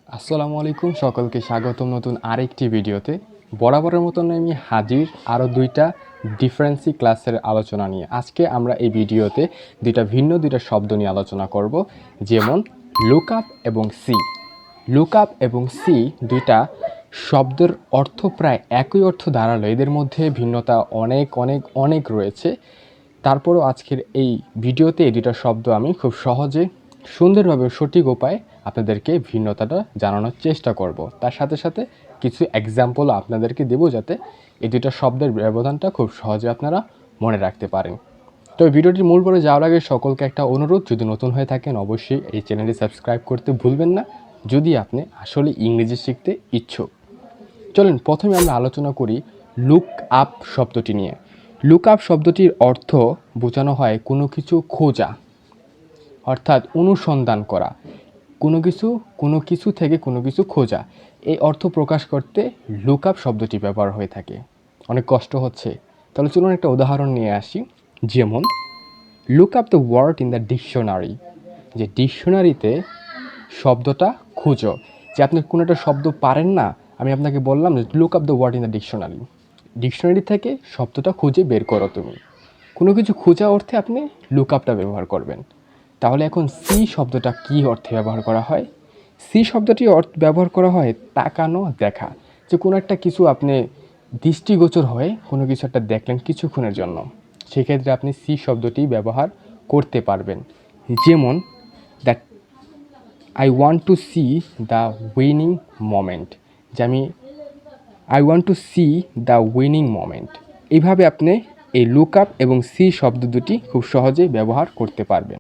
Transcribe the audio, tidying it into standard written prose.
আসসালামু আলাইকুম, সকলকে স্বাগতম নতুন আরেকটি ভিডিওতে। বরাবরের মতন আমি হাজির আরও দুইটা ডিফারেন্সি ক্লাসের আলোচনা নিয়ে। আজকে আমরা এই ভিডিওতে দুইটা শব্দ নিয়ে আলোচনা করব, যেমন লুক আপ এবং সি। লুক আপ এবং সি দুইটা শব্দের অর্থ প্রায় একই অর্থ দাঁড়ালো, এদের মধ্যে ভিন্নতা অনেক অনেক অনেক রয়েছে। তারপরও আজকের এই ভিডিওতে এই দুইটা শব্দ আমি খুব সহজে সুন্দরভাবে সঠিক উপায়ে আপনাদেরকে ভিন্নতাটা জানানোর চেষ্টা করব। তার সাথে সাথে কিছু এক্সাম্পলও আপনাদেরকে দেব, যাতে এই দুইটা শব্দের ব্যবধানটা খুব সহজে আপনারা মনে রাখতে পারেন। তো ভিডিওটির মূল পরে যাওয়ার আগে সকলকে একটা অনুরোধ, যদি নতুন হয়ে থাকেন অবশ্যই এই চ্যানেলটি সাবস্ক্রাইব করতে ভুলবেন না, যদি আপনি আসলে ইংরেজি শিখতে ইচ্ছুক। চলুন প্রথমে আমরা আলোচনা করি লুক আপ শব্দটি নিয়ে। লুক আপ শব্দটির অর্থ বোঝানো হয় কোনো কিছু খোঁজা, অর্থাৎ অনুসন্ধান করা, কোনো কিছু থেকে কোনো কিছু খোঁজা। এই অর্থ প্রকাশ করতে লুক আপ শব্দটি ব্যবহার হয়ে থাকে। অনেক কষ্ট হচ্ছে, তাহলে চলুন একটা উদাহরণ নিয়ে আসি। যেমন look up the word in the dictionary, যে ডিকশনারিতে শব্দটা খুঁজো। যে আপনি কোনো একটা শব্দ পারেন না, আমি আপনাকে বললাম যে look up the word in the dictionary, dictionary থেকে শব্দটা খুঁজে বের করো। তুমি কোনো কিছু খোঁজা অর্থে আপনি লুক আপটা ব্যবহার করবেন। তাহলে এখন সি শব্দটা কী অর্থে ব্যবহার করা হয়? সি শব্দটি ব্যবহার করা হয় তাকানো, দেখা। যে কোনো একটা কিছু আপনি দৃষ্টিগোচর হয়ে কোনো কিছু একটা দেখলেন কিছুক্ষণের জন্য, সেক্ষেত্রে আপনি সি শব্দটি ব্যবহার করতে পারবেন। যেমন that I want to see the winning moment, যে I want to see the winning moment. এইভাবে আপনি এই লুক আপ এবং সি শব্দ দুটি খুব সহজেই ব্যবহার করতে পারবেন।